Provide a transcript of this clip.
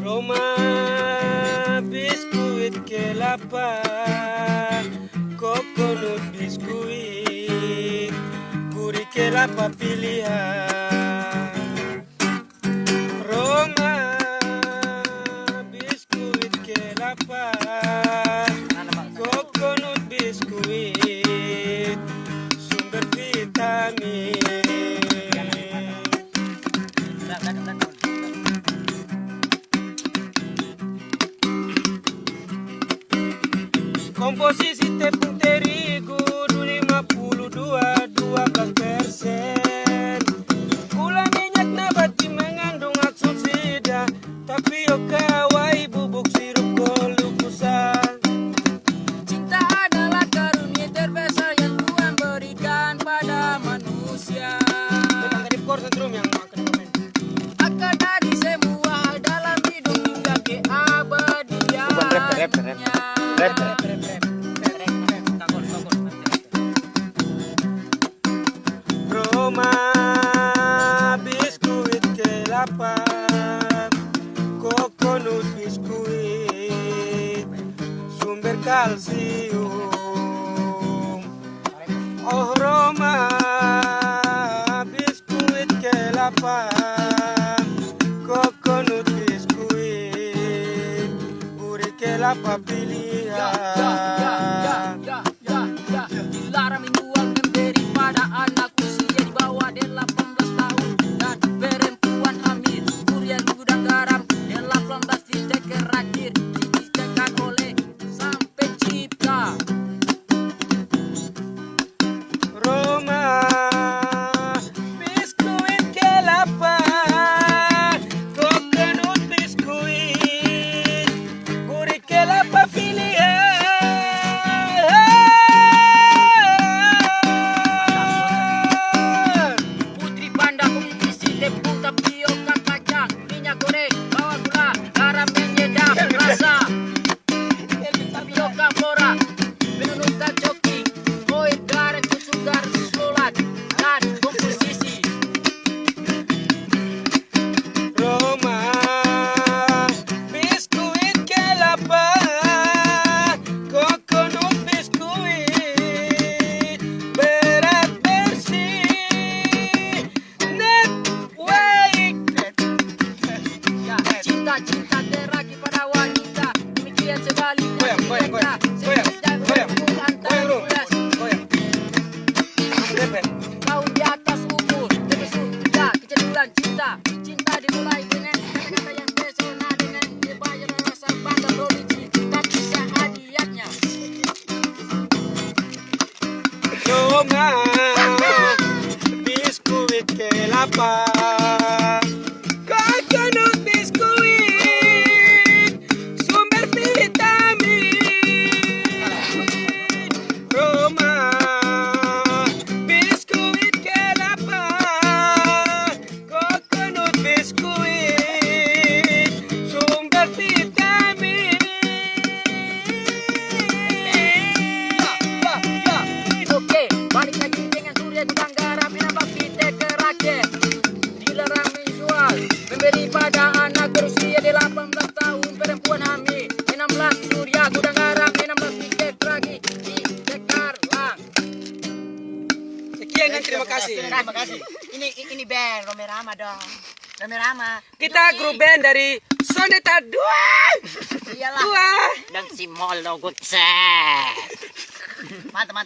Roma biskuit kelapa, coconut biskuit, gurih kelapa pilihan. Roma biskuit kelapa, coconut biskuit, sumber vitamin. Komposisi tepung terigu 52,12%. Gula minyak nabati mengandung aksosida, tapioka wai bubuk sirup glukosa. Cinta adalah karunia terbesar yang Tuhan berikan pada manusia. Maka dari semua hal dalam hidup hingga keabadiannya. Roma biskuit kelapa, coconut biskuit, sumber kalsium. Oh Roma biskuit kelapa, coconut biskuit, gurih kelapa pilihan. Dilarang menjual memberi pada anak usia di bawah 18 tahun dan perempuan hamil. Durian gudang garam 18 diteker akhir ditekan oleh sang pencipta. Roma biskuit kelapa, coconut biskuit, gurih kelapa pilihan. Putri Panda komisi tepung tapioka kacang minyak goreng bawang gula garam menyedap rasa. Tapioka flora menurunkan coki oil garam sugar solat dan komposisi. Roma biskuit kelapa, coconut biskuit, berat bersih, net weight. Ya, cinta teragi pada wanita, demikian sebaliknya. Goyang. Kau di atas umur, terusuk, ya, kecenderungan cinta dimulai dengan kata-kata yang pesona dengan dibayar rasa bangga produksi, tapi sehadiahnya. Roma biskuit kelapa, coconut biskuit, sumber vitamin. Roma biskuit kelapa, coconut biskuit, sumber vitamin. Oke, balik lagi dengan Surya Gudang Garam menambah kita ke rakyat. Dilarang menjual, memberi pada anak berusia 18 tahun, perempuan hamil 16. Surya Gudang Garam 16 tiket lagi di Jakarta. Sekian dan terima kasih. Terima kasih. Ini band Romerama dong. Romerama. Kita grup band dari Soneta 2. Iyalah. Dua. Dan si Molo Gutse. Mantap.